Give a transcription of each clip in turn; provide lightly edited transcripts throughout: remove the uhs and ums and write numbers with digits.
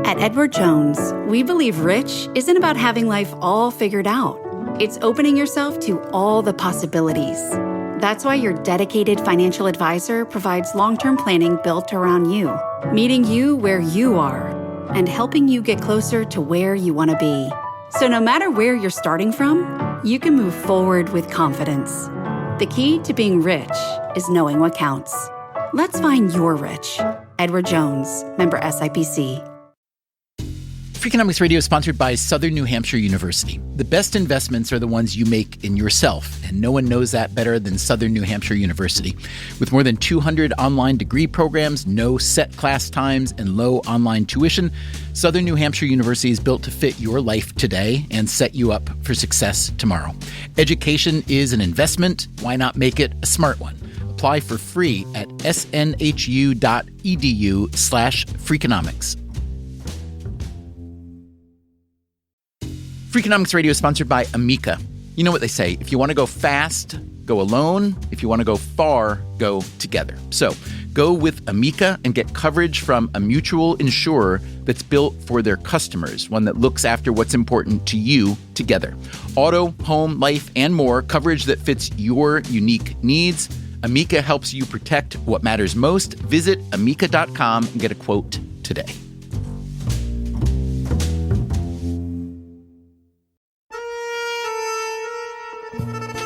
At Edward Jones, we believe rich isn't about having life all figured out. It's opening yourself to all the possibilities. That's why your dedicated financial advisor provides long-term planning built around you, meeting you where you are, and helping you get closer to where you want to be. So no matter where you're starting from, you can move forward with confidence. The key to being rich is knowing what counts. Let's find your rich. Edward Jones, member SIPC. Freakonomics Radio is sponsored by Southern New Hampshire University. The best investments are the ones you make in yourself, and no one knows that better than Southern New Hampshire University. With more than 200 online degree programs, no set class times, and low online tuition, Southern New Hampshire University is built to fit your life today and set you up for success tomorrow. Education is an investment. Why not make it a smart one? Apply for free at snhu.edu/Freakonomics. Freakonomics Radio is sponsored by Amica. You know what they say, if you want to go fast, go alone. If you want to go far, go together. So go with Amica and get coverage from a mutual insurer that's built for their customers, one that looks after what's important to you together. Auto, home, life, and more, coverage that fits your unique needs. Amica helps you protect what matters most. Visit amica.com and get a quote today.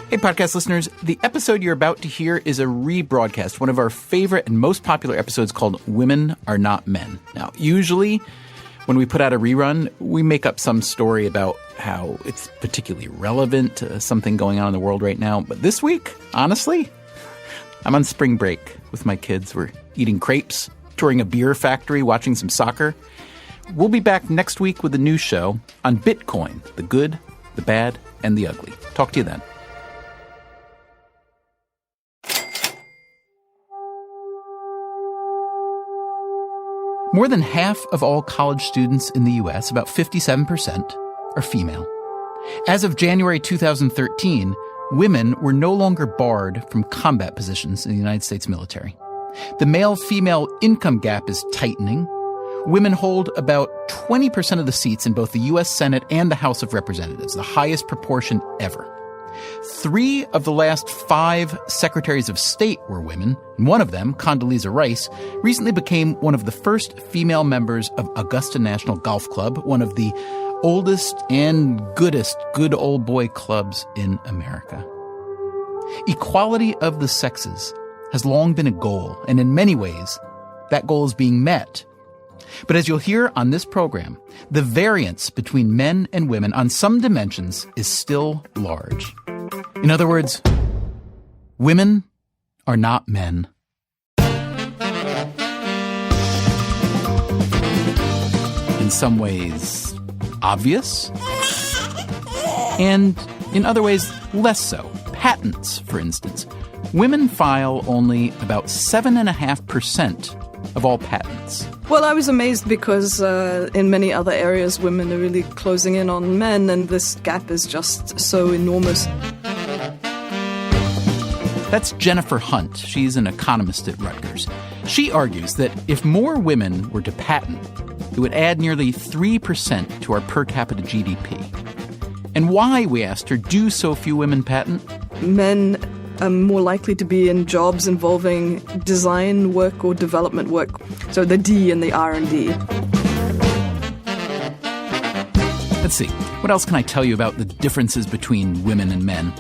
Hey, podcast listeners, the episode you're about to hear is a rebroadcast, one of our favorite and most popular episodes called Women Are Not Men. Now, usually when we put out a rerun, we make up some story about how it's particularly relevant to something going on in the world right now. But this week, honestly, I'm on spring break with my kids. We're eating crepes, touring a beer factory, watching some soccer. We'll be back next week with a new show on Bitcoin, the good, the bad, and the ugly. Talk to you then. More than half of all college students in the U.S., about 57%, are female. As of January 2013, women were no longer barred from combat positions in the United States military. The male-female income gap is tightening. Women hold about 20% of the seats in both the U.S. Senate and the House of Representatives, the highest proportion ever. 3 of the last 5 secretaries of state were women, and one of them, Condoleezza Rice, recently became one of the first female members of Augusta National Golf Club, one of the oldest and goodest good old boy clubs in America. Equality of the sexes has long been a goal, and in many ways, that goal is being met. But as you'll hear on this program, the variance between men and women on some dimensions is still large. In other words, women are not men. In some ways, obvious, and in other ways, less so. Patents, for instance. Women file only about 7.5% of all patents. Well, I was amazed because in many other areas, women are really closing in on men, and this gap is just so enormous. That's Jennifer Hunt. She's an economist at Rutgers. She argues that if more women were to patent, it would add nearly 3% to our per capita GDP. And why, we asked her, do so few women patent? Men are more likely to be in jobs involving design work or development work. So the D and the R&D. Let's see. What else can I tell you about the differences between women and men?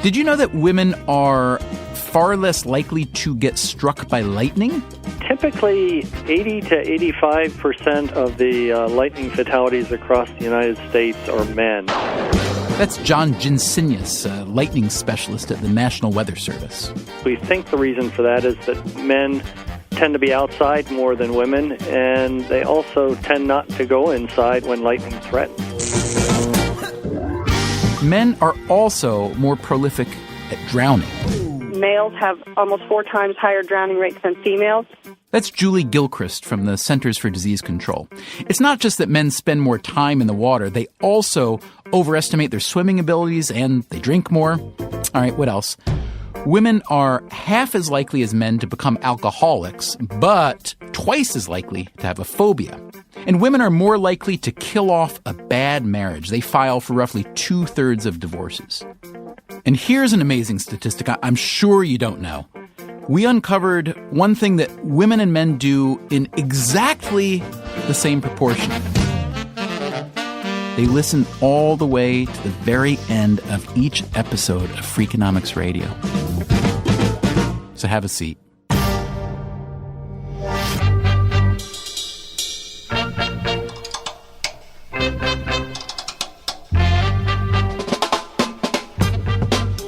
Did you know that women are far less likely to get struck by lightning? Typically, 80 to 85% of the lightning fatalities across the United States are men. That's John Jinsinius, a lightning specialist at the National Weather Service. We think the reason for that is that men tend to be outside more than women, and they also tend not to go inside when lightning threatens. Men are also more prolific at drowning. Males have almost 4 times higher drowning rates than females. That's Julie Gilchrist from the Centers for Disease Control. It's not just that men spend more time in the water, they also overestimate their swimming abilities and they drink more. All right, what else? Women are half as likely as men to become alcoholics, but twice as likely to have a phobia. And women are more likely to kill off a bad marriage. They file for roughly 2/3 of divorces. And here's an amazing statistic I'm sure you don't know. We uncovered one thing that women and men do in exactly the same proportion. They listen all the way to the very end of each episode of Freakonomics Radio. So have a seat.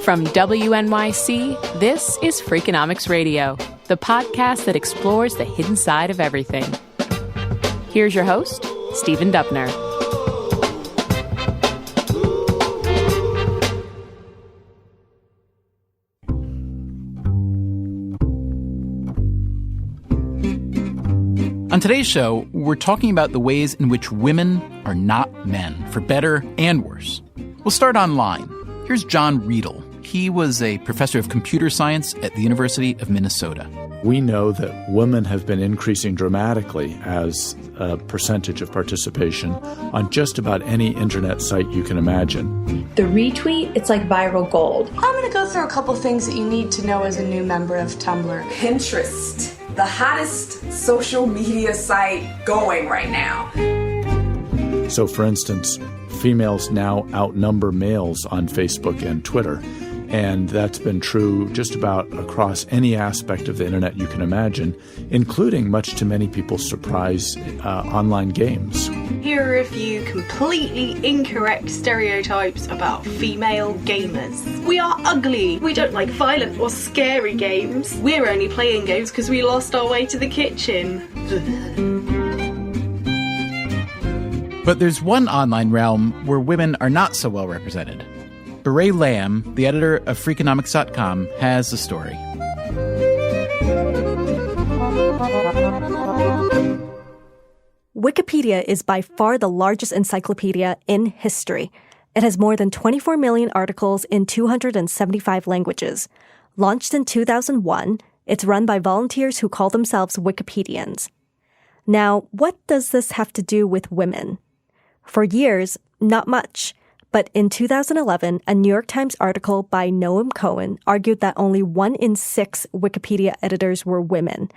From WNYC, this is Freakonomics Radio, the podcast that explores the hidden side of everything. Here's your host, Stephen Dubner. On today's show, we're talking about the ways in which women are not men, for better and worse. We'll start online. Here's John Riedel. He was a professor of computer science at the University of Minnesota. We know that women have been increasing dramatically as a percentage of participation on just about any internet site you can imagine. The retweet, it's like viral gold. I'm going to go through a couple things that you need to know as a new member of Tumblr. Pinterest, the hottest social media site going right now. So, for instance, females now outnumber males on Facebook and Twitter. And that's been true just about across any aspect of the internet you can imagine, including, much to many people's surprise, online games. Here are a few completely incorrect stereotypes about female gamers. We are ugly. We don't like violent or scary games. We're only playing games because we lost our way to the kitchen. But there's one online realm where women are not so well represented. Beret Lamb, the editor of Freakonomics.com, has a story. Wikipedia is by far the largest encyclopedia in history. It has more than 24 million articles in 275 languages. Launched in 2001, it's run by volunteers who call themselves Wikipedians. Now, what does this have to do with women? For years, not much. But in 2011, a New York Times article by Noam Cohen argued that only 1 in 6 Wikipedia editors were women.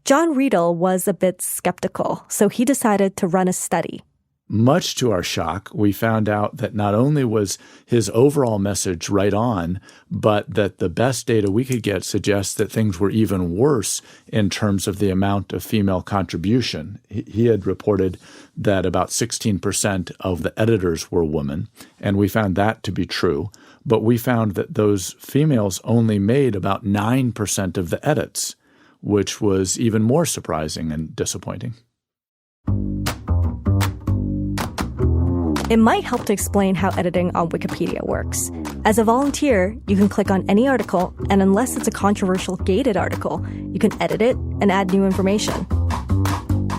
John Riedel was a bit skeptical, so he decided to run a study. Much to our shock, we found out that not only was his overall message right on, but that the best data we could get suggests that things were even worse in terms of the amount of female contribution. He had reported that about 16% of the editors were women, and we found that to be true. But we found that those females only made about 9% of the edits, which was even more surprising and disappointing. It might help to explain how editing on Wikipedia works. As a volunteer, you can click on any article, and unless it's a controversial gated article, you can edit it and add new information.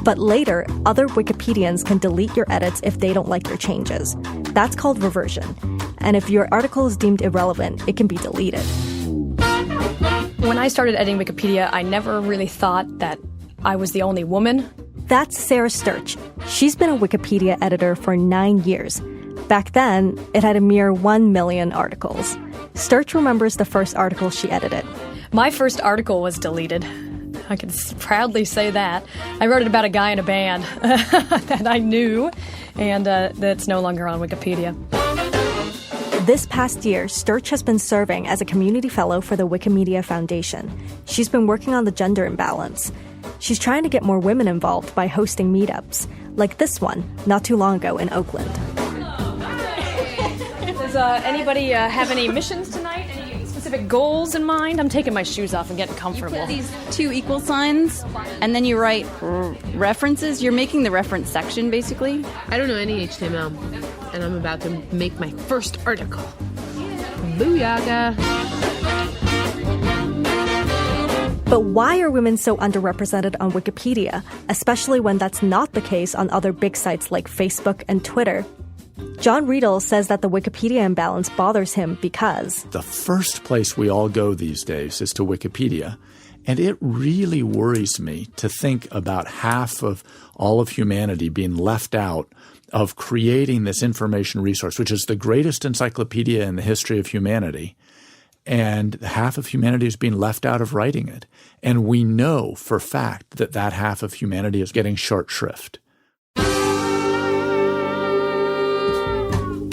But later, other Wikipedians can delete your edits if they don't like your changes. That's called reversion. And if your article is deemed irrelevant, it can be deleted. When I started editing Wikipedia, I never really thought that I was the only woman. That's Sarah Sturch. She's been a Wikipedia editor for 9 years. Back then, it had a mere 1 million articles. Sturch remembers the first article she edited. My first article was deleted. I can proudly say that. I wrote it about a guy in a band that I knew, and that's no longer on Wikipedia. This past year, Sturch has been serving as a community fellow for the Wikimedia Foundation. She's been working on the gender imbalance. She's trying to get more women involved by hosting meetups, like this one, not too long ago in Oakland. Does anybody have any missions tonight? Any specific goals in mind? I'm taking my shoes off and getting comfortable. You put these 2 equal signs, and then you write references. You're making the reference section, basically. I don't know any HTML, and I'm about to make my first article. Booyah! But why are women so underrepresented on Wikipedia, especially when that's not the case on other big sites like Facebook and Twitter? John Riedel says that the Wikipedia imbalance bothers him because the first place we all go these days is to Wikipedia. And it really worries me to think about half of all of humanity being left out of creating this information resource, which is the greatest encyclopedia in the history of humanity. And half of humanity is being left out of writing it. And we know for fact that that half of humanity is getting short shrift.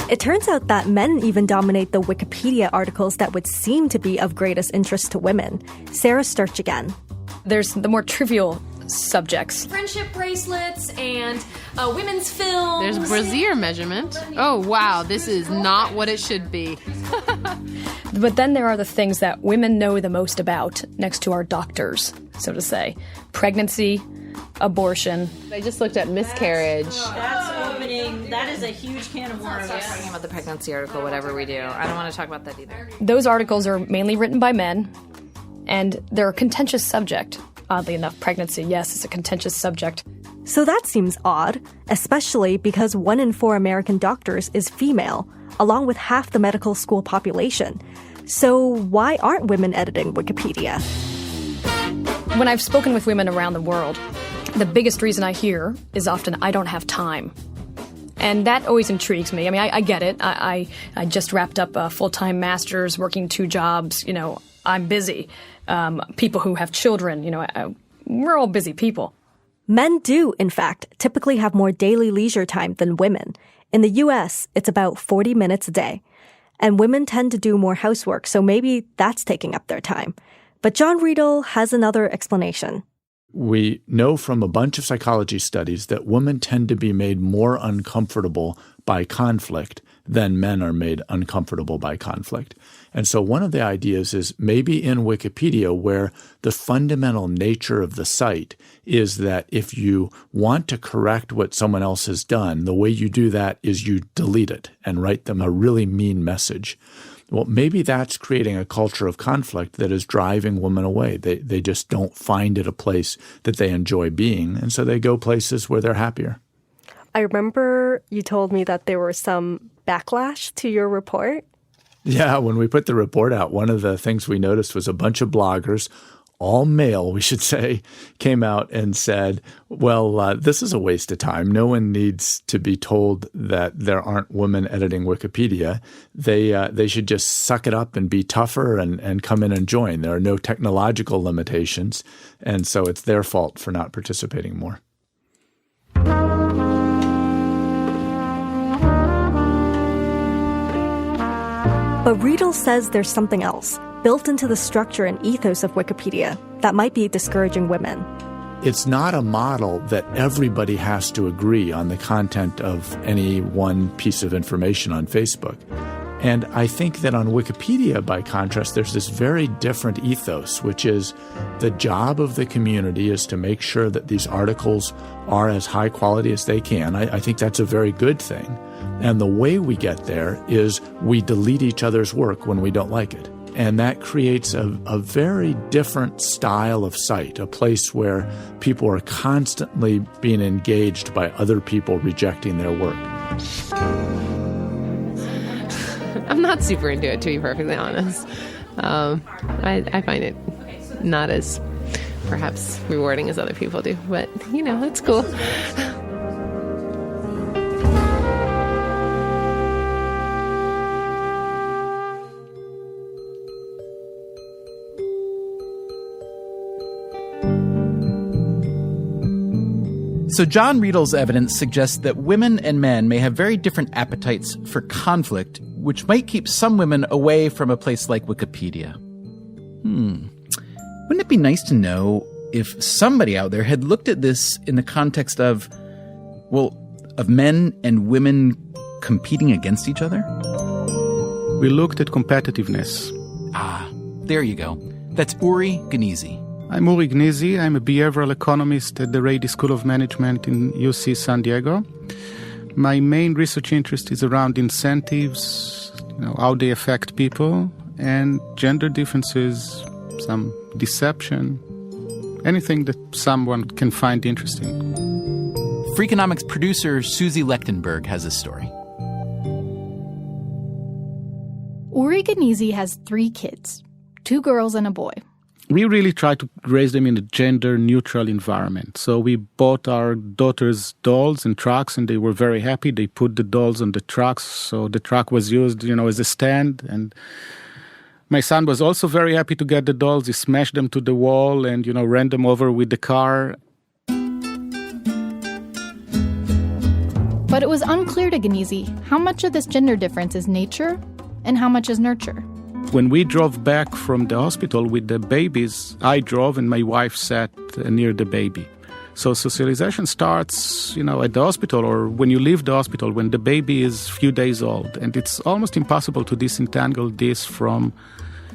It turns out that men even dominate the Wikipedia articles that would seem to be of greatest interest to women. Sarah Sturch again. There's the more trivial subjects. Friendship bracelets and women's films. There's brassiere measurement. Oh, wow, this is not what it should be. But then there are the things that women know the most about, next to our doctors, so to say. Pregnancy, abortion. I just looked at miscarriage. That's opening. That is a huge can of worms. Talking about the pregnancy article, whatever we do. I don't want to talk about that either. Those articles are mainly written by men, and they're a contentious subject. Oddly enough, pregnancy, yes, is a contentious subject. So that seems odd, especially because 1 in 4 American doctors is female, along with half the medical school population. So why aren't women editing Wikipedia? When I've spoken with women around the world, the biggest reason I hear is often, I don't have time. And that always intrigues me. I mean, I get it. I just wrapped up a full-time master's, working 2 jobs. You know, I'm busy. People who have children, you know, we're all busy people. Men do, in fact, typically have more daily leisure time than women. In the U.S., it's about 40 minutes a day. And women tend to do more housework, so maybe that's taking up their time. But John Riedel has another explanation. We know from a bunch of psychology studies that women tend to be made more uncomfortable by conflict than men are made uncomfortable by conflict. And so one of the ideas is maybe in Wikipedia, where the fundamental nature of the site is that if you want to correct what someone else has done, the way you do that is you delete it and write them a really mean message. Well, maybe that's creating a culture of conflict that is driving women away. They just don't find it a place that they enjoy being, and so they go places where they're happier. I remember you told me that there was some backlash to your report. Yeah, when we put the report out, one of the things we noticed was a bunch of bloggers, all male, we should say, came out and said, well, this is a waste of time. No one needs to be told that there aren't women editing Wikipedia. They should just suck it up and be tougher and come in and join. There are no technological limitations, and so it's their fault for not participating more. But Riedel says there's something else built into the structure and ethos of Wikipedia that might be discouraging women. It's not a model that everybody has to agree on the content of any one piece of information on Facebook. And I think that on Wikipedia, by contrast, there's this very different ethos, which is the job of the community is to make sure that these articles are as high quality as they can. I think that's a very good thing. And the way we get there is we delete each other's work when we don't like it. And that creates a very different style of site, a place where people are constantly being engaged by other people rejecting their work. I'm not super into it, to be perfectly honest. I find it not as perhaps rewarding as other people do, but, you know, it's cool. So John Riedel's evidence suggests that women and men may have very different appetites for conflict, which might keep some women away from a place like Wikipedia. Wouldn't it be nice to know if somebody out there had looked at this in the context of men and women competing against each other? We looked at competitiveness. Ah, there you go. That's Uri Gnezi. I'm Uri Gnezi. I'm a behavioral economist at the Rady School of Management in UC San Diego. My main research interest is around incentives, how they affect people, and gender differences, some deception, anything that someone can find interesting. Freakonomics producer Susie Lechtenberg has this story. Uri Gnezi has 3 kids, 2 girls and a boy. we really try to raise them in a gender-neutral environment. So we bought our daughters dolls and trucks, and they were very happy. They put the dolls on the trucks, so the truck was used, as a stand. And my son was also very happy to get the dolls. He smashed them to the wall and, ran them over with the car. But it was unclear to Genizi how much of this gender difference is nature and how much is nurture. When we drove back from the hospital with the babies, I drove and my wife sat near the baby. So socialization starts, at the hospital or when you leave the hospital, when the baby is a few days old. And it's almost impossible to disentangle this from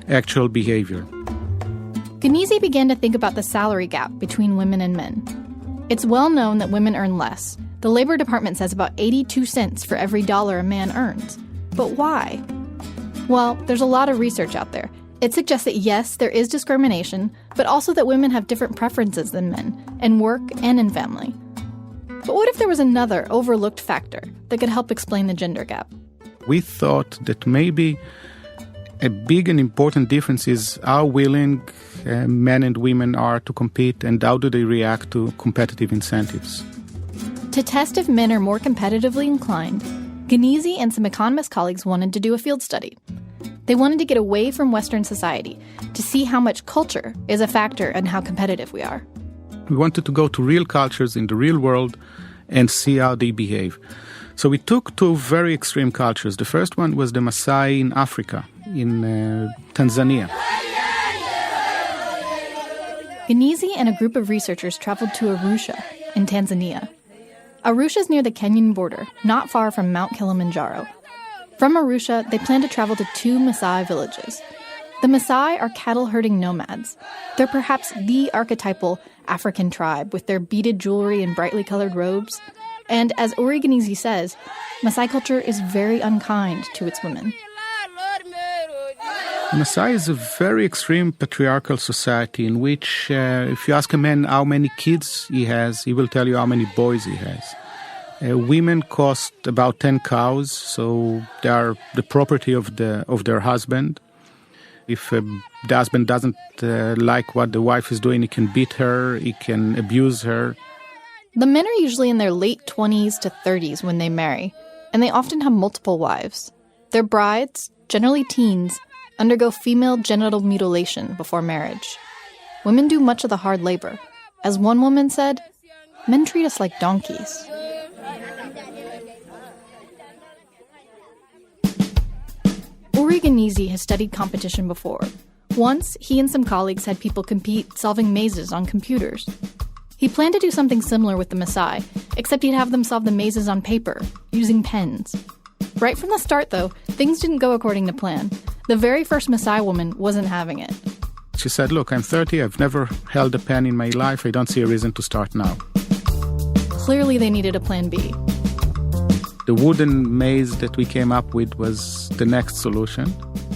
actual behavior. Genizi began to think about the salary gap between women and men. It's well known that women earn less. The Labor Department says about 82 cents for every dollar a man earns. But why? Well, there's a lot of research out there. It suggests that yes, there is discrimination, but also that women have different preferences than men, in work and in family. But what if there was another overlooked factor that could help explain the gender gap? We thought that maybe a big and important difference is how willing men and women are to compete and how do they react to competitive incentives. To test if men are more competitively inclined, Genizi and some economist colleagues wanted to do a field study. They wanted to get away from Western society to see how much culture is a factor in how competitive we are. We wanted to go to real cultures in the real world and see how they behave. So we took two very extreme cultures. The first one was the Maasai in Africa, in Tanzania. Genizi and a group of researchers traveled to Arusha in Tanzania. Arusha is near the Kenyan border, not far from Mount Kilimanjaro. From Arusha, they plan to travel to 2 Maasai villages. The Maasai are cattle-herding nomads. They're perhaps the archetypal African tribe with their beaded jewelry and brightly colored robes. And as Uri Genizi says, Maasai culture is very unkind to its women. Maasai is a very extreme patriarchal society in which if you ask a man how many kids he has, he will tell you how many boys he has. Women cost about 10 cows, so they are the property of their husband. If the husband doesn't like what the wife is doing, he can beat her, he can abuse her. The men are usually in their late 20s to 30s when they marry, and they often have multiple wives. Their brides, generally teens, undergo female genital mutilation before marriage. Women do much of the hard labor. As one woman said, men treat us like donkeys. Uri Genizi has studied competition before. Once, he and some colleagues had people compete solving mazes on computers. He planned to do something similar with the Maasai, except he'd have them solve the mazes on paper, using pens. Right from the start, though, things didn't go according to plan. The very first Maasai woman wasn't having it. She said, look, I'm 30, I've never held a pen in my life, I don't see a reason to start now. Clearly they needed a plan B. The wooden maze that we came up with was the next solution.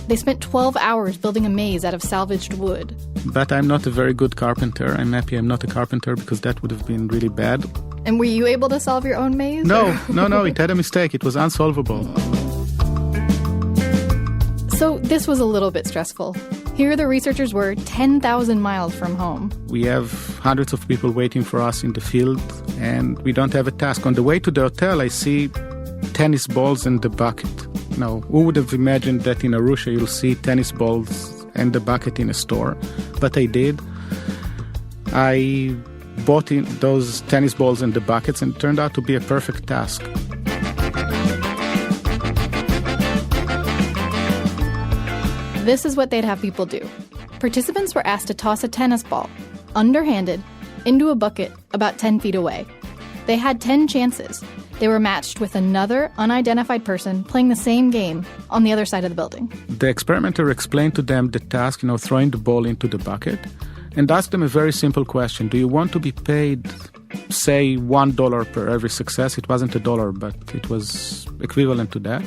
They spent 12 hours building a maze out of salvaged wood. But I'm not a very good carpenter. I'm happy I'm not a carpenter because that would have been really bad. And were you able to solve your own maze? No, it had a mistake. It was unsolvable. So this was a little bit stressful. Here the researchers were 10,000 miles from home. We have hundreds of people waiting for us in the field, and we don't have a task. On the way to the hotel, I see tennis balls and the bucket. Now, who would have imagined that in Arusha you'll see tennis balls and the bucket in a store? But I did. I bought in those tennis balls and the buckets, and it turned out to be a perfect task. This is what they'd have people do. Participants were asked to toss a tennis ball, underhanded, into a bucket about 10 feet away. They had 10 chances. They were matched with another unidentified person playing the same game on the other side of the building. The experimenter explained to them the task, throwing the ball into the bucket, and asked them a very simple question. Do you want to be paid, say, $1 per every success? It wasn't $1, but it was equivalent to that.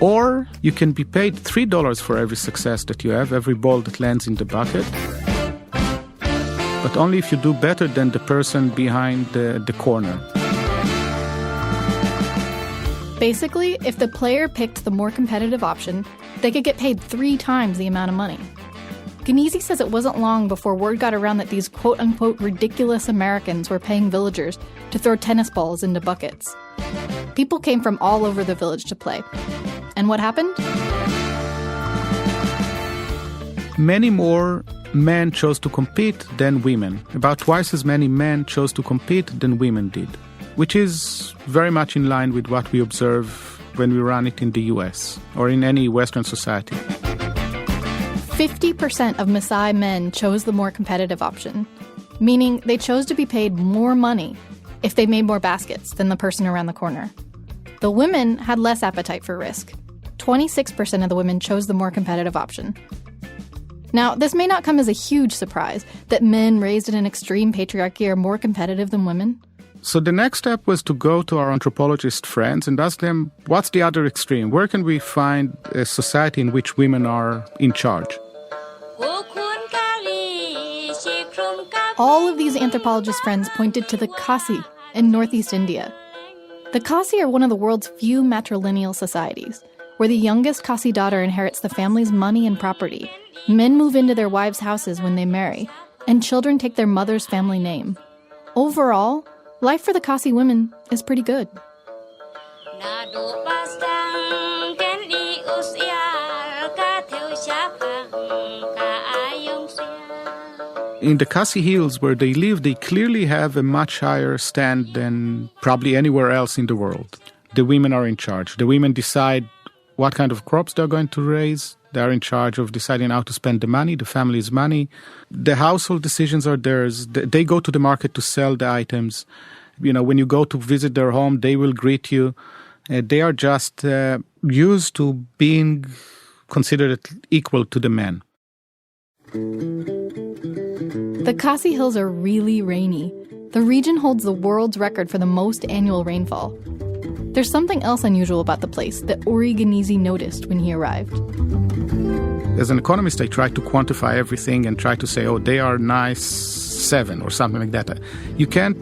Or you can be paid $3 for every success that you have, every ball that lands in the bucket. But only if you do better than the person behind the corner. Basically, if the player picked the more competitive option, they could get paid 3 times the amount of money. Genesi says it wasn't long before word got around that these quote-unquote ridiculous Americans were paying villagers to throw tennis balls into buckets. People came from all over the village to play. And what happened? Many more men chose to compete than women. About twice as many men chose to compete than women did, which is very much in line with what we observe when we run it in the US or in any Western society. 50% of Maasai men chose the more competitive option, meaning they chose to be paid more money if they made more baskets than the person around the corner. The women had less appetite for risk. 26% of the women chose the more competitive option. Now, this may not come as a huge surprise that men raised in an extreme patriarchy are more competitive than women. So the next step was to go to our anthropologist friends and ask them, what's the other extreme? Where can we find a society in which women are in charge? All of these anthropologist friends pointed to the Khasi in northeast India. The Khasi are one of the world's few matrilineal societies, where the youngest Khasi daughter inherits the family's money and property. Men move into their wives' houses when they marry, and children take their mother's family name. Overall, life for the Khasi women is pretty good. In the Khasi Hills where they live, they clearly have a much higher stand than probably anywhere else in the world. The women are in charge. The women decide what kind of crops they're going to raise. They're in charge of deciding how to spend the money, the family's money. The household decisions are theirs. They go to the market to sell the items. You know, when you go to visit their home, they will greet you. They are just used to being considered equal to the men. The Khasi Hills are really rainy. The region holds the world's record for the most annual rainfall. There's something else unusual about the place that Uri Genesi noticed when he arrived. As an economist, I try to quantify everything and try to say, oh, they are nice 7 or something like that.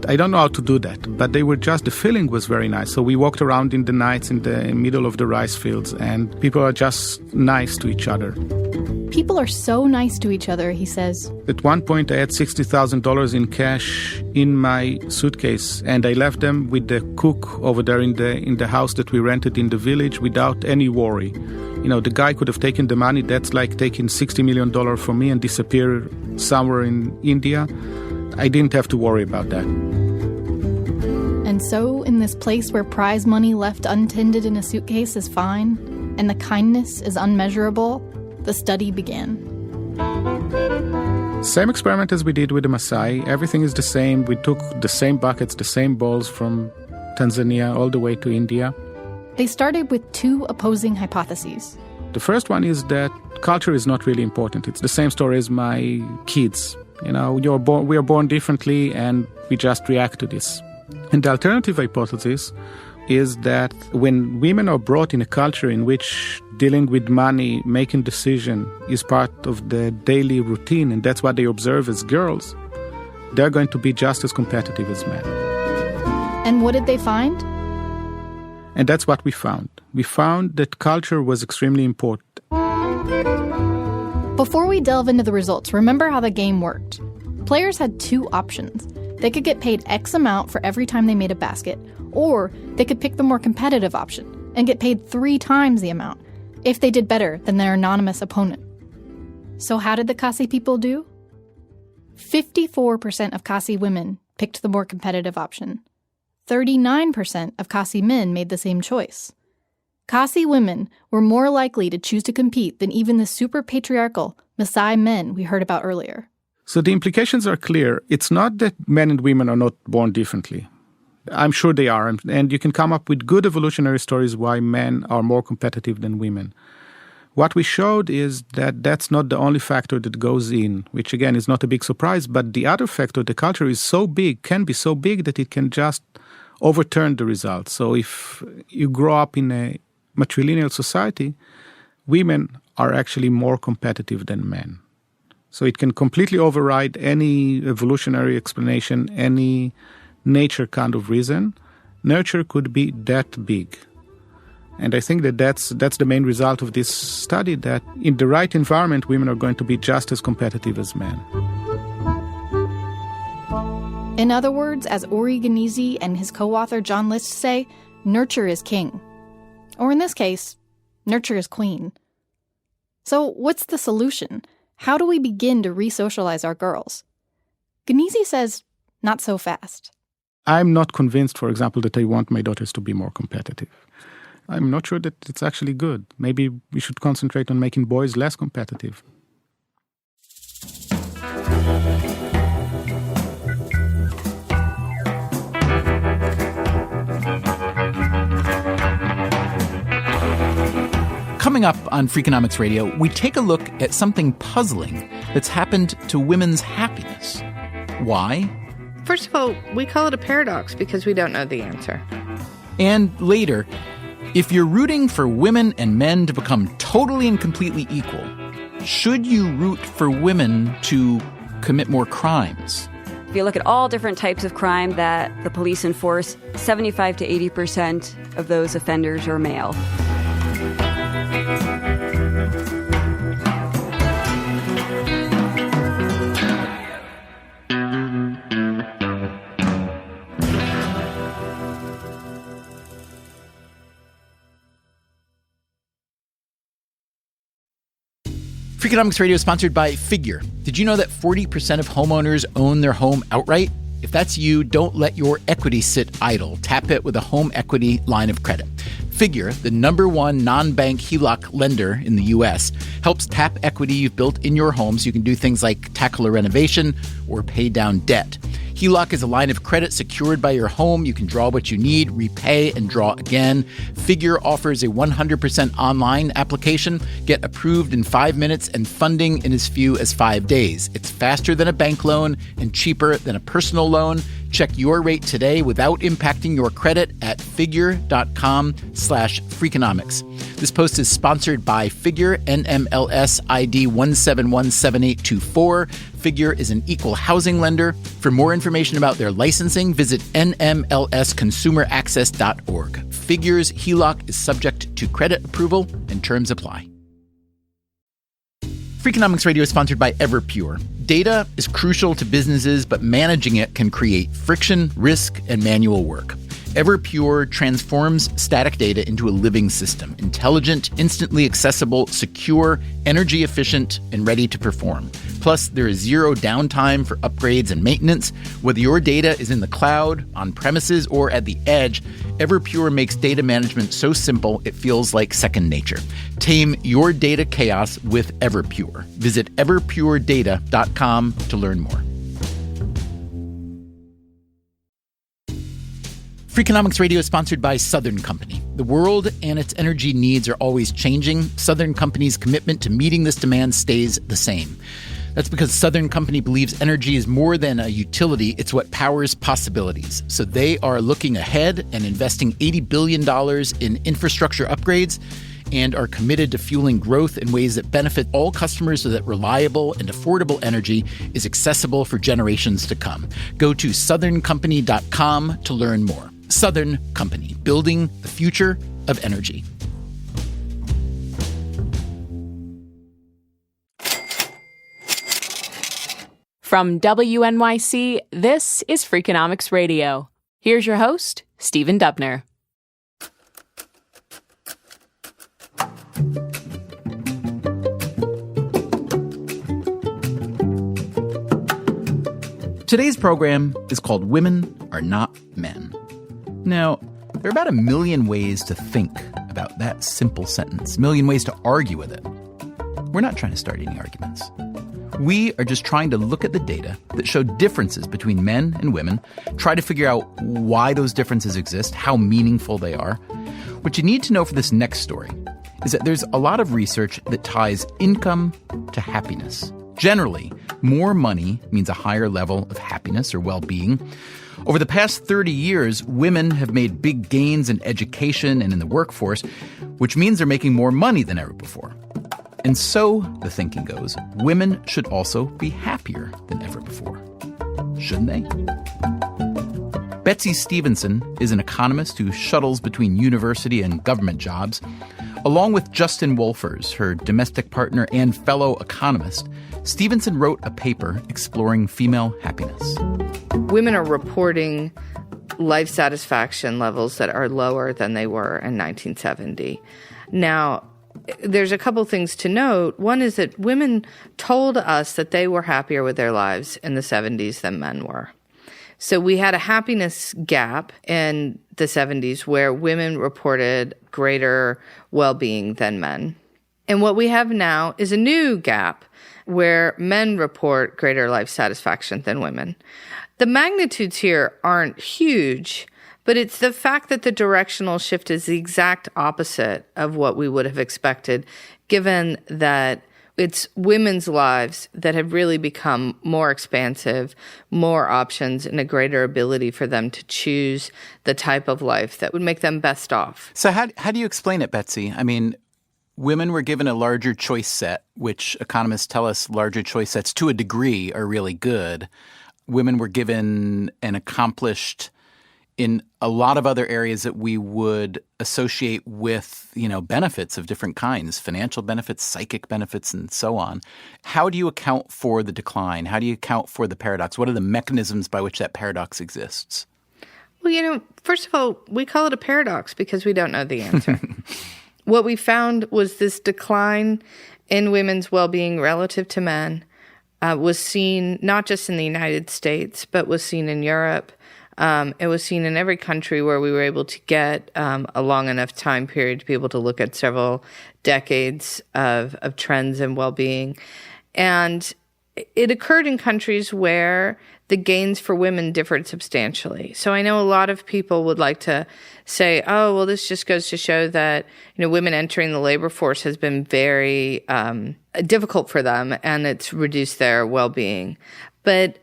I don't know how to do that, but the feeling was very nice. So we walked around in the nights in the middle of the rice fields, and people are just nice to each other. People are so nice to each other, he says. At one point, I had $60,000 in cash in my suitcase, and I left them with the cook over there in the house that we rented in the village without any worry. You know, the guy could have taken the money. That's like taking $60 million from me and disappear somewhere in India. I didn't have to worry about that. And so, in this place where prize money left untended in a suitcase is fine, and the kindness is unmeasurable, the study began. Same experiment as we did with the Maasai. Everything is the same. We took the same buckets, the same balls from Tanzania all the way to India. They started with 2 opposing hypotheses. The first one is that culture is not really important. It's the same story as my kids. You know, we are born differently and we just react to this. And the alternative hypothesis is that when women are brought in a culture in which dealing with money, making decisions is part of the daily routine, and that's what they observe as girls, they're going to be just as competitive as men. And what did they find? And that's what we found. We found that culture was extremely important. Before we delve into the results, remember how the game worked. Players had 2 options. They could get paid X amount for every time they made a basket, or they could pick the more competitive option and get paid 3 times the amount if they did better than their anonymous opponent. So how did the Khasi people do? 54% of Khasi women picked the more competitive option. 39% of Khasi men made the same choice. Khasi women were more likely to choose to compete than even the super patriarchal Maasai men we heard about earlier. So the implications are clear. It's not that men and women are not born differently. I'm sure they are, and you can come up with good evolutionary stories why men are more competitive than women. What we showed is that that's not the only factor that goes in, which again is not a big surprise, but the other factor, the culture, is so big, can be so big that it can just overturn the results. So if you grow up in a matrilineal society, women are actually more competitive than men. So it can completely override any evolutionary explanation, any nature kind of reason. Nurture could be that big. And I think that that's the main result of this study, that in the right environment, women are going to be just as competitive as men. In other words, as Ori Ganizi and his co-author John List say, nurture is king. Or in this case, nurture is queen. So what's the solution? How do we begin to re-socialize our girls? Ganizi says, not so fast. I'm not convinced, for example, that I want my daughters to be more competitive. I'm not sure that it's actually good. Maybe we should concentrate on making boys less competitive. Coming up on Freakonomics Radio, we take a look at something puzzling that's happened to women's happiness. Why? First of all, we call it a paradox because we don't know the answer. And later, if you're rooting for women and men to become totally and completely equal, should you root for women to commit more crimes? If you look at all different types of crime that the police enforce, 75 to 80% of those offenders are male. Freakonomics Radio is sponsored by Figure. Did you know that 40% of homeowners own their home outright? If that's you, don't let your equity sit idle. Tap it with a home equity line of credit. Figure, the #1 non-bank HELOC lender in the U.S., helps tap equity you've built in your home so you can do things like tackle a renovation or pay down debt. HELOC is a line of credit secured by your home. You can draw what you need, repay, and draw again. Figure offers a 100% online application. Get approved in 5 minutes and funding in as few as 5 days. It's faster than a bank loan and cheaper than a personal loan. Check your rate today without impacting your credit at figure.com/Freakonomics. This post is sponsored by Figure, NMLS ID 1717824. Figure is an equal housing lender. For more information about their licensing, visit nmlsconsumeraccess.org. Figure's HELOC is subject to credit approval and terms apply. Freakonomics Radio is sponsored by Everpure. Data is crucial to businesses, but managing it can create friction, risk, and manual work. Everpure transforms static data into a living system, intelligent, instantly accessible, secure, energy efficient, and ready to perform. Plus, there is zero downtime for upgrades and maintenance. Whether your data is in the cloud, on premises, or at the edge, Everpure makes data management so simple it feels like second nature. Tame your data chaos with Everpure. Visit everpuredata.com to learn more. Freakonomics Radio is sponsored by Southern Company. The world and its energy needs are always changing. Southern Company's commitment to meeting this demand stays the same. That's because Southern Company believes energy is more than a utility, it's what powers possibilities. So they are looking ahead and investing $80 billion in infrastructure upgrades and are committed to fueling growth in ways that benefit all customers so that reliable and affordable energy is accessible for generations to come. Go to southerncompany.com to learn more. Southern Company, building the future of energy. From WNYC, this is Freakonomics Radio. Here's your host, Stephen Dubner. Today's program is called Women Are Not Men. Now, there are about 1 million ways to think about that simple sentence, 1 million ways to argue with it. We're not trying to start any arguments. We are just trying to look at the data that show differences between men and women, try to figure out why those differences exist, how meaningful they are. What you need to know for this next story is that there's a lot of research that ties income to happiness. Generally, more money means a higher level of happiness or well-being. Over the past 30 years, women have made big gains in education and in the workforce, which means they're making more money than ever before. And so, the thinking goes, women should also be happier than ever before. Shouldn't they? Betsy Stevenson is an economist who shuttles between university and government jobs. Along with Justin Wolfers, her domestic partner and fellow economist, Stevenson wrote a paper exploring female happiness. Women are reporting life satisfaction levels that are lower than they were in 1970. Now, there's a couple things to note. One is that women told us that they were happier with their lives in the 70s than men were. So we had a happiness gap in the 70s where women reported greater well-being than men. And what we have now is a new gap where men report greater life satisfaction than women. The magnitudes here aren't huge, but it's the fact that the directional shift is the exact opposite of what we would have expected, given that it's women's lives that have really become more expansive, more options, and a greater ability for them to choose the type of life that would make them best off. So how do you explain it, Betsy? I mean, women were given a larger choice set, which economists tell us larger choice sets to a degree are really good. Women were given and accomplished in a lot of other areas that we would associate with, benefits of different kinds, financial benefits, psychic benefits, and so on. How do you account for the decline? How do you account for the paradox? What are the mechanisms by which that paradox exists? Well, first of all, we call it a paradox because we don't know the answer. What we found was this decline in women's well-being relative to men was seen not just in the United States, but was seen in Europe. It was seen in every country where we were able to get a long enough time period to be able to look at several decades of trends in well-being. And it occurred in countries where the gains for women differed substantially. So I know a lot of people would like to say, oh, well, this just goes to show that, women entering the labor force has been very difficult for them and it's reduced their well-being. But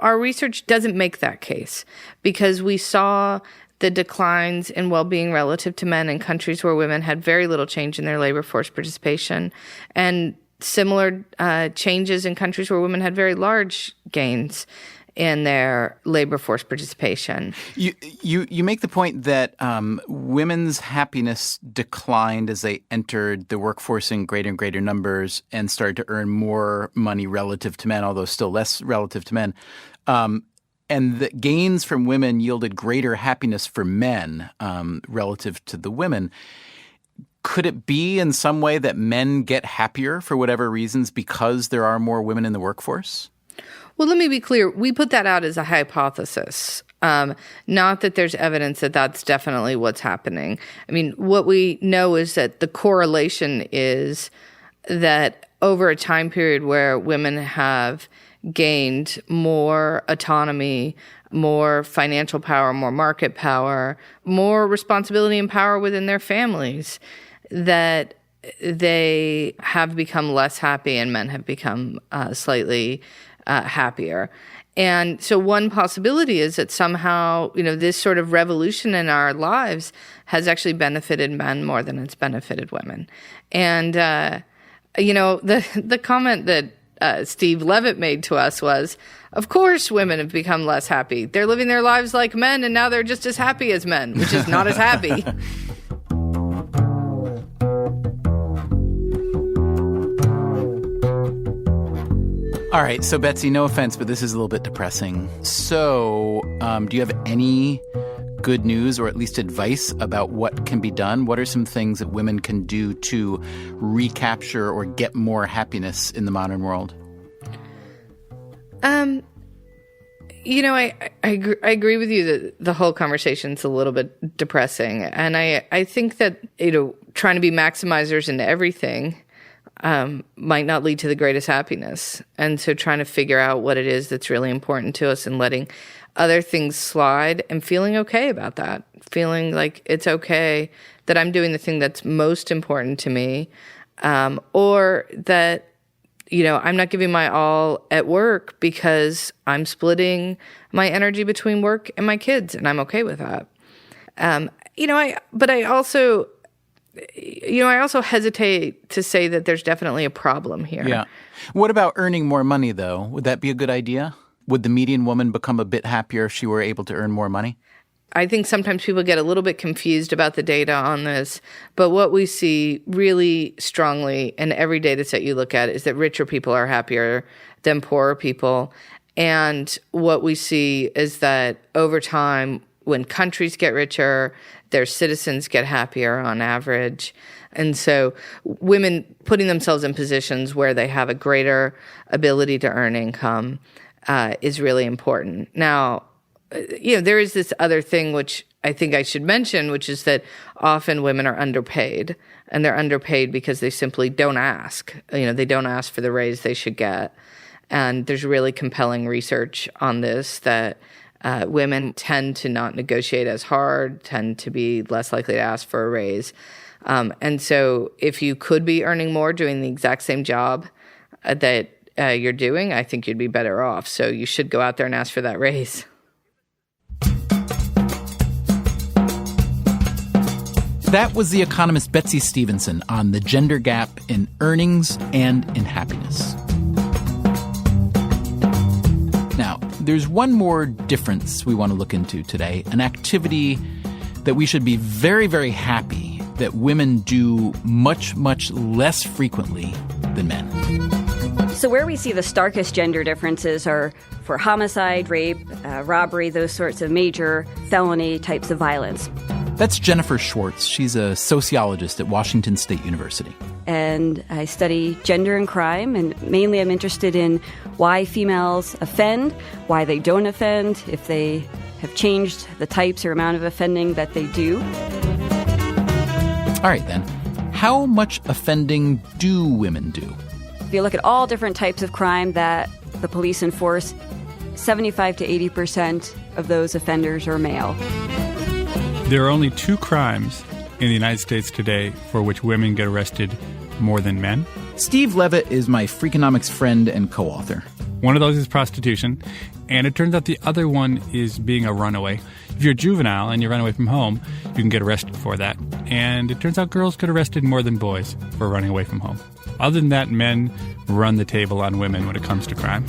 our research doesn't make that case because we saw the declines in well-being relative to men in countries where women had very little change in their labor force participation and similar changes in countries where women had very large gains in their labor force participation. You make the point that women's happiness declined as they entered the workforce in greater and greater numbers and started to earn more money relative to men, although still less relative to men. And the gains from women yielded greater happiness for men relative to the women. Could it be in some way that men get happier for whatever reasons because there are more women in the workforce? Well, let me be clear. We put that out as a hypothesis, not that there's evidence that that's definitely what's happening. I mean, what we know is that the correlation is that over a time period where women have gained more autonomy, more financial power, more market power, more responsibility and power within their families, that they have become less happy and men have become slightly happier. And so one possibility is that somehow, this sort of revolution in our lives has actually benefited men more than it's benefited women. And, the comment that Steve Levitt made to us was, of course women have become less happy. They're living their lives like men and now they're just as happy as men, which is not as happy. All right. So, Betsy, no offense, but this is a little bit depressing. So, do you have any good news or at least advice about what can be done? What are some things that women can do to recapture or get more happiness in the modern world? I agree with you that the whole conversation's a little bit depressing. And I think that, trying to be maximizers into everything might not lead to the greatest happiness. And so trying to figure out what it is that's really important to us and letting other things slide and feeling okay about that, feeling like it's okay that I'm doing the thing that's most important to me, or that, I'm not giving my all at work because I'm splitting my energy between work and my kids, and I'm okay with that. I also hesitate to say that there's definitely a problem here. Yeah. What about earning more money, though? Would that be a good idea? Would the median woman become a bit happier if she were able to earn more money? I think sometimes people get a little bit confused about the data on this, but what we see really strongly in every data set you look at is that richer people are happier than poorer people. And what we see is that over time, when countries get richer, their citizens get happier on average. And so women putting themselves in positions where they have a greater ability to earn income is really important. Now, there is this other thing which I think I should mention, which is that often women are underpaid, and they're underpaid because they simply don't ask. They don't ask for the raise they should get. And there's really compelling research on this that women tend to not negotiate as hard, tend to be less likely to ask for a raise. And so if you could be earning more doing the exact same job that you're doing, I think you'd be better off. So you should go out there and ask for that raise. That was the economist Betsy Stevenson on the gender gap in earnings and in happiness. Now, there's one more difference we want to look into today, an activity that we should be very, very happy that women do much, much less frequently than men. So where we see the starkest gender differences are for homicide, rape, robbery, those sorts of major felony types of violence. That's Jennifer Schwartz. She's a sociologist at Washington State University. And I study gender and crime, and mainly I'm interested in why females offend, why they don't offend, if they have changed the types or amount of offending that they do. All right, then. How much offending do women do? If you look at all different types of crime that the police enforce, 75 to 80% of those offenders are male. There are only 2 crimes in the United States today for which women get arrested more than men. Steve Levitt is my Freakonomics friend and co-author. One of those is prostitution, and it turns out the other one is being a runaway. If you're a juvenile and you run away from home, you can get arrested for that. And it turns out girls get arrested more than boys for running away from home. Other than that, men run the table on women when it comes to crime.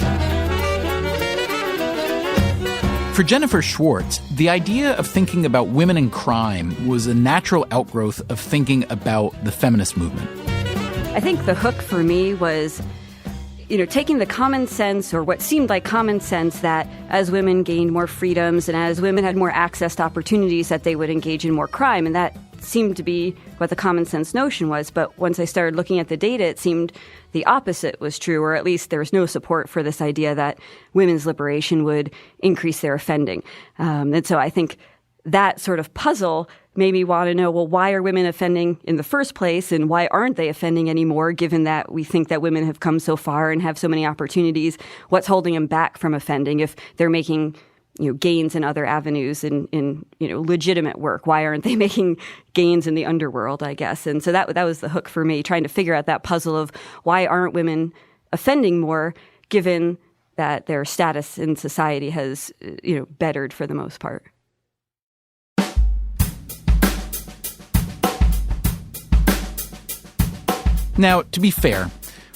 For Jennifer Schwartz, the idea of thinking about women in crime was a natural outgrowth of thinking about the feminist movement. I think the hook for me was, taking the common sense, or what seemed like common sense, that as women gained more freedoms and as women had more access to opportunities, that they would engage in more crime. And that seemed to be what the common sense notion was. But once I started looking at the data, it seemed the opposite was true, or at least there was no support for this idea that women's liberation would increase their offending. And so I think that sort of puzzle made me want to know, well, why are women offending in the first place, and why aren't they offending anymore, given that we think that women have come so far and have so many opportunities? What's holding them back from offending if they're making gains in other avenues in legitimate work? Why aren't they making gains in the underworld, I guess? And so that was the hook for me, trying to figure out that puzzle of why aren't women offending more, given that their status in society has, bettered for the most part. Now, to be fair,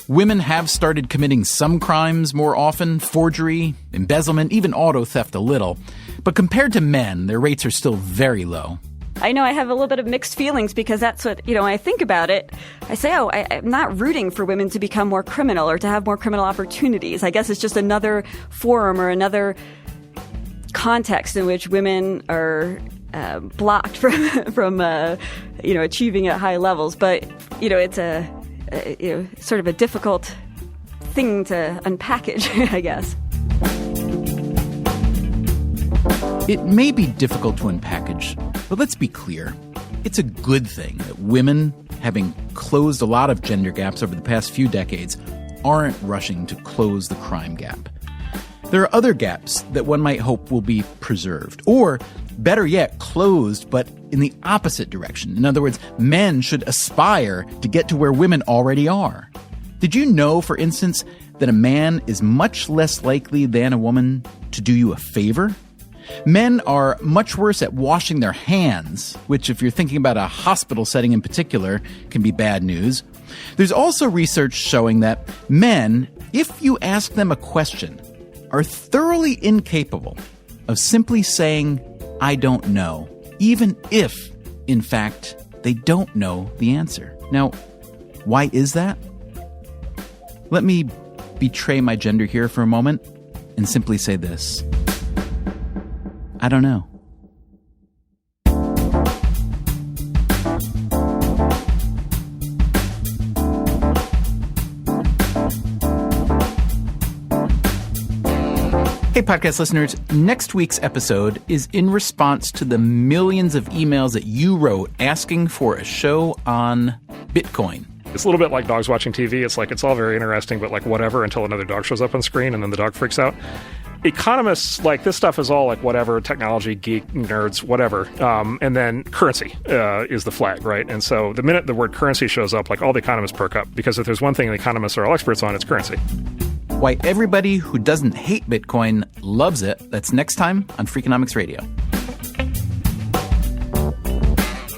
women have started committing some crimes more often, forgery, embezzlement, even auto theft a little. But compared to men, their rates are still very low. I know I have a little bit of mixed feelings because that's what, when I think about it, I say, I'm not rooting for women to become more criminal or to have more criminal opportunities. I guess it's just another forum or another context in which women are blocked from achieving at high levels. But, it's sort of a difficult thing to unpackage, I guess. It may be difficult to unpackage, but let's be clear. It's a good thing that women, having closed a lot of gender gaps over the past few decades, aren't rushing to close the crime gap. There are other gaps that one might hope will be preserved, or better yet, closed, but in the opposite direction. In other words, men should aspire to get to where women already are. Did you know, for instance, that a man is much less likely than a woman to do you a favor? Men are much worse at washing their hands, which, if you're thinking about a hospital setting in particular, can be bad news. There's also research showing that men, if you ask them a question, are thoroughly incapable of simply saying, I don't know, even if, in fact, they don't know the answer. Now, why is that? Let me betray my gender here for a moment and simply say this. I don't know. Hey, podcast listeners, next week's episode is in response to the millions of emails that you wrote asking for a show on Bitcoin. It's a little bit like dogs watching TV. It's like, it's all very interesting, but like whatever until another dog shows up on screen and then the dog freaks out. Economists, like, this stuff is all like whatever, technology, geek, nerds, whatever. And then currency is the flag, right? And so the minute the word currency shows up, like all the economists perk up, because if there's one thing the economists are all experts on, it's currency. Why everybody who doesn't hate Bitcoin loves it. That's next time on Freakonomics Radio.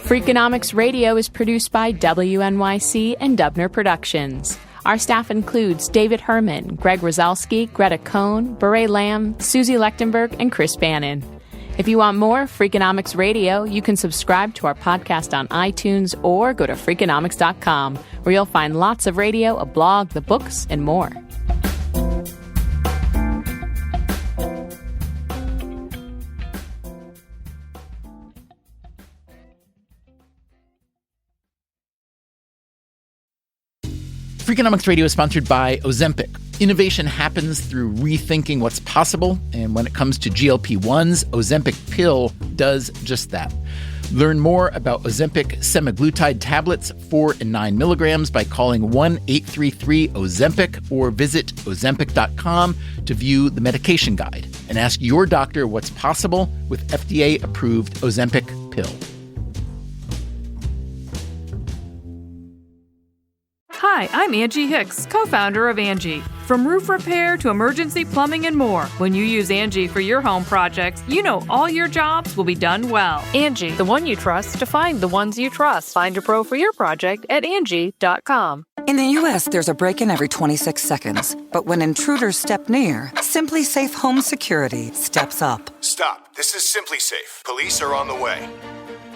Freakonomics Radio is produced by WNYC and Dubner Productions. Our staff includes David Herman, Greg Rosalski, Greta Cohn, Beret Lamb, Susie Lechtenberg, and Chris Bannon. If you want more Freakonomics Radio, you can subscribe to our podcast on iTunes or go to Freakonomics.com, where you'll find lots of radio, a blog, the books, and more. Freakonomics Radio is sponsored by Ozempic. Innovation happens through rethinking what's possible, and when it comes to GLP-1s, Ozempic pill does just that. Learn more about Ozempic semaglutide tablets, 4 and 9 milligrams, by calling 1-833-OZEMPIC or visit Ozempic.com to view the medication guide and ask your doctor what's possible with FDA-approved Ozempic pill. Hi, I'm Angie Hicks, co-founder of Angie. From roof repair to emergency plumbing and more, when you use Angie for your home projects, you know all your jobs will be done well. Angie, the one you trust to find the ones you trust. Find a pro for your project at Angie.com. In the U.S., there's a break-in every 26 seconds. But when intruders step near, Simply Safe Home Security steps up. Stop. This is Simply Safe. Police are on the way.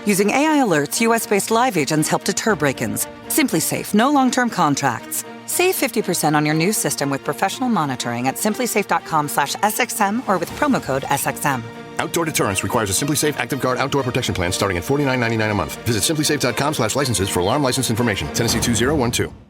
Using AI alerts, U.S.-based live agents help deter break-ins. Simply Safe, no long-term contracts. Save 50% on your new system with professional monitoring at simplysafe.com/SXM or with promo code SXM. Outdoor deterrence requires a Simply Safe Active Guard outdoor protection plan starting at $49.99 a month. Visit simplysafe.com/licenses for alarm license information. Tennessee 2012.